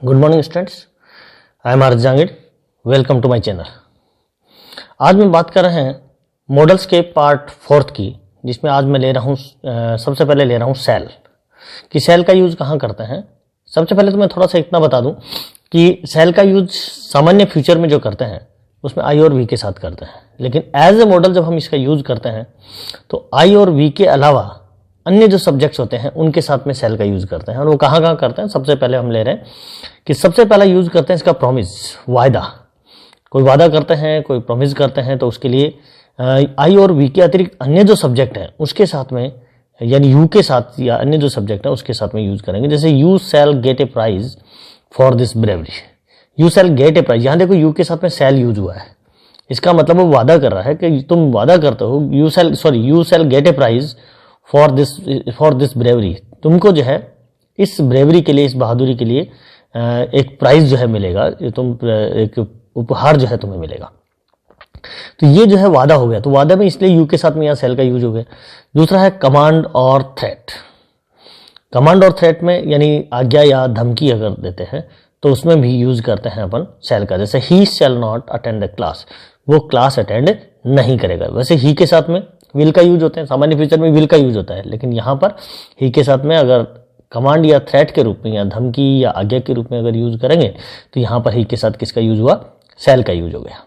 Good morning students, I am R Jahangir. Welcome to my channel. आज मैं बात कर रहे हैं मॉडल्स के पार्ट 4 की, जिसमें आज मैं ले रहा हूँ सबसे पहले ले रहा हूँ सेल कि सेल का यूज कहाँ करते हैं। सबसे पहले तो मैं थोड़ा सा इतना बता दूं कि सेल का यूज सामान्य फ्यूचर में जो करते हैं उसमें आई और वी के साथ करते हैं, लेकिन एज ए मॉडल जब हम इसका यूज करते हैं तो आई और वी के अलावा अन्य जो सब्जेक्ट्स होते हैं उनके साथ में सेल का यूज करते हैं। और वो कहाँ कहाँ करते हैं, सबसे पहले हम ले रहे हैं कि सबसे पहला यूज करते हैं इसका प्रॉमिस, वायदा। कोई वादा करते हैं, कोई प्रॉमिस करते हैं, तो उसके लिए आई और वी के अतिरिक्त अन्य जो सब्जेक्ट हैं उसके साथ में, यानी यू के साथ या अन्य जो सब्जेक्ट है उसके साथ में यूज करेंगे। जैसे you shall get a prize for this bravery, you shall get a prize. यहाँ देखो यू के साथ में शैल यूज हुआ है, इसका मतलब वो वादा कर रहा है कि तुम वादा करते हो you shall get a prize for this bravery, तुमको जो है इस ब्रेवरी के लिए, इस बहादुरी के लिए एक प्राइज जो है मिलेगा, तुम एक उपहार जो है तुम्हें मिलेगा। तो ये जो है वादा हो गया, तो वादा में इसलिए यू के साथ में यहाँ सेल का यूज हो गया। दूसरा है कमांड और थ्रेट। कमांड और थ्रेट में यानी आज्ञा या धमकी अगर देते हैं तो उसमें भी यूज करते हैं अपन सेल का। जैसे ही shall not attend the class, वो क्लास अटेंड नहीं करेगा। वैसे ही के साथ में विल का यूज होते हैं, सामान्य फ्यूचर में विल का यूज होता है, लेकिन यहाँ पर ही के साथ में अगर कमांड या थ्रेट के रूप में या धमकी या आज्ञा के रूप में अगर यूज करेंगे तो यहाँ पर ही के साथ किसका यूज हुआ, सेल का यूज हो गया।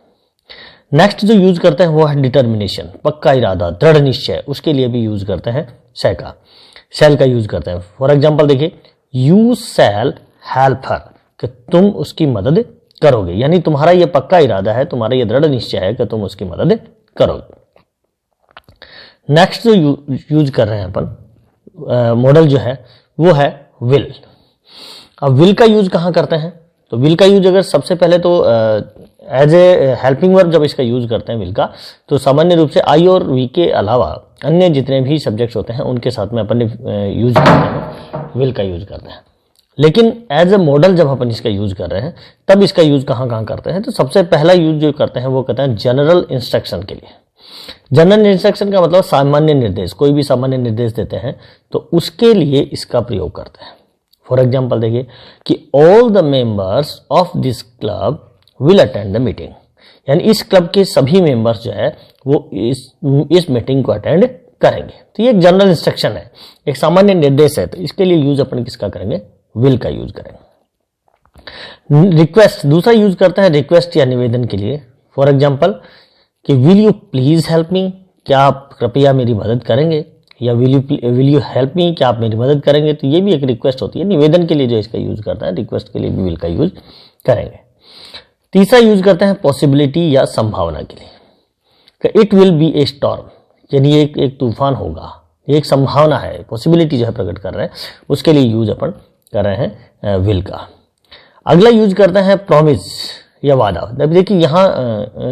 नेक्स्ट जो यूज करते हैं वो है डिटर्मिनेशन, पक्का इरादा, दृढ़ निश्चय, उसके लिए भी यूज करते हैं सेल का यूज करते हैं। फॉर एग्जाम्पल देखिए, यू शैल हेल्प हर, कि तुम उसकी मदद करोगे, यानी तुम्हारा ये पक्का इरादा है, तुम्हारा ये दृढ़ निश्चय है कि तुम उसकी मदद करोगे। नेक्स्ट जो यूज कर रहे हैं अपन मॉडल जो है वो है विल। अब विल का यूज कहाँ करते हैं, तो विल का यूज अगर सबसे पहले तो एज ए हेल्पिंग वर्ब जब इसका यूज करते हैं विल का, तो सामान्य रूप से आई और वी के अलावा अन्य जितने भी सब्जेक्ट्स होते हैं उनके साथ में अपन यूज करते हैं, विल का यूज करते हैं। लेकिन एज ए मॉडल जब अपन इसका यूज कर रहे हैं तब इसका यूज कहाँ कहाँ करते हैं, तो सबसे पहला यूज जो करते हैं वो कहते हैं जनरल इंस्ट्रक्शन के लिए। जनरल इंस्ट्रक्शन का मतलब सामान्य निर्देश, कोई भी सामान्य निर्देश देते हैं तो उसके लिए इसका प्रयोग करते हैं। फॉर एग्जाम्पल देखिए कि all the members of this club will attend the meeting, यानी इस क्लब के सभी मेंबर्स जो है वो इस मीटिंग को अटेंड करेंगे। तो ये एक जनरल इंस्ट्रक्शन है, एक सामान्य निर्देश है, तो इसके लिए यूज अपन किसका करेंगे, विल का यूज करेंगे। रिक्वेस्ट, दूसरा यूज करता है रिक्वेस्ट या निवेदन के लिए। फॉर एग्जाम्पल कि will you please help me, क्या आप कृपया मेरी मदद करेंगे, या विल यू हेल्प मी, क्या आप मेरी मदद करेंगे। तो ये भी एक रिक्वेस्ट होती है, निवेदन के लिए जो इसका यूज करता है, रिक्वेस्ट के लिए भी विल का यूज करेंगे। तीसरा यूज करते हैं पॉसिबिलिटी या संभावना के लिए, it will be A storm, यानी एक तूफान होगा, एक संभावना है, पॉसिबिलिटी जो है प्रकट कर रहे हैं, उसके लिए यूज अपन कर रहे हैं विल का। अगला यूज करते हैं प्रॉमिस या वादा। जब देखिए यहाँ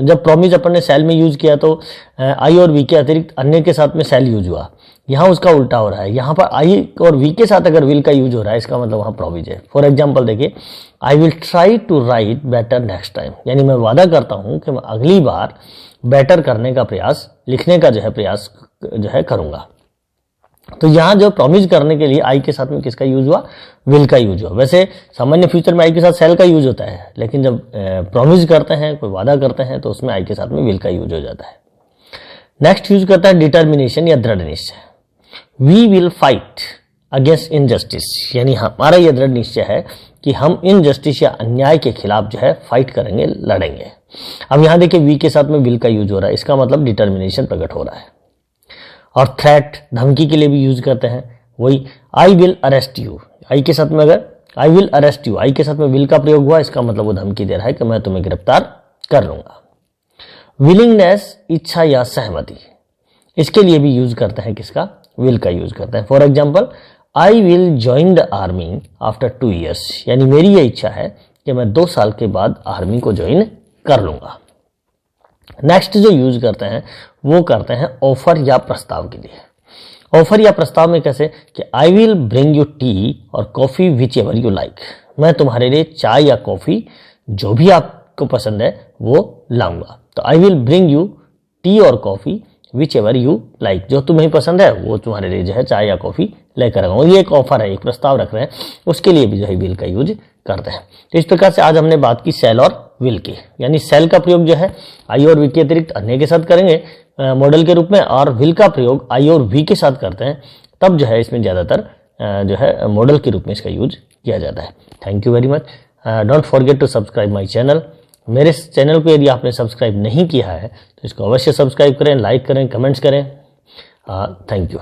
जब प्रॉमिस अपन ने सेल में यूज किया तो आई और वी के अतिरिक्त अन्य के साथ में सेल यूज हुआ, यहाँ उसका उल्टा हो रहा है। यहाँ पर आई और वी के साथ अगर विल का यूज हो रहा है, इसका मतलब वहाँ प्रॉमिस है। फॉर एग्जाम्पल देखिए, I will try to write better next time, यानी मैं वादा करता हूँ कि मैं अगली बार बेटर करने का प्रयास, लिखने का जो है प्रयास जो है करूँगा। तो यहाँ जो प्रॉमिस करने के लिए आई के साथ में किसका यूज हुआ, विल का यूज हुआ। वैसे सामान्य फ्यूचर में आई के साथ सेल का यूज होता है, लेकिन जब प्रॉमिस करते हैं, कोई वादा करते हैं, तो उसमें आई के साथ में विल का यूज हो जाता है। नेक्स्ट यूज करता है डिटर्मिनेशन या दृढ़ निश्चय। We will fight against injustice, यानी हमारा यह दृढ़ निश्चय है कि हम इनजस्टिस या अन्याय के खिलाफ जो है फाइट करेंगे, लड़ेंगे। अब यहाँ देखिए वी के साथ में विल का यूज हो रहा है, इसका मतलब डिटर्मिनेशन प्रकट हो रहा है। और थ्रेट, धमकी के लिए भी यूज करते हैं, वही आई विल अरेस्ट यू, आई के साथ में अगर आई विल अरेस्ट यू, आई के साथ में विल का प्रयोग हुआ, इसका मतलब वो धमकी दे रहा है कि मैं तुम्हें गिरफ्तार कर लूंगा। विलिंगनेस, इच्छा या सहमति, इसके लिए भी यूज करते हैं किसका, विल का यूज करते हैं। For example, I will join the army after 2 years, यानी मेरी ये इच्छा है कि मैं 2 साल के बाद आर्मी को ज्वाइन कर लूंगा। नेक्स्ट जो यूज करते हैं वो करते हैं ऑफर या प्रस्ताव के लिए। ऑफर या प्रस्ताव में कैसे कि I will bring you tea और coffee whichever you like, मैं तुम्हारे लिए चाय या कॉफी जो भी आपको पसंद है वो लाऊंगा। तो I will bring you tea और coffee whichever you like, जो तुम्हें पसंद है वो तुम्हारे लिए जो है चाय या कॉफ़ी लेकर आऊँ। ये एक ऑफर है, एक प्रस्ताव रख रहे हैं, उसके लिए भी जो है विल का यूज करते हैं। तो इस प्रकार से आज हमने बात की सेल और विल की, यानी सेल का प्रयोग जो है आई और वी के अतिरिक्त अन्य के साथ करेंगे मॉडल के रूप में, और विल का प्रयोग आई और वी के साथ करते हैं, तब जो है इसमें ज़्यादातर जो है मॉडल के रूप में इसका यूज किया जाता है। Thank you very much. Don't forget to subscribe my channel. मेरे चैनल को यदि आपने सब्सक्राइब नहीं किया है तो इसको अवश्य सब्सक्राइब करें, लाइक करें, कमेंट्स करें। Thank you.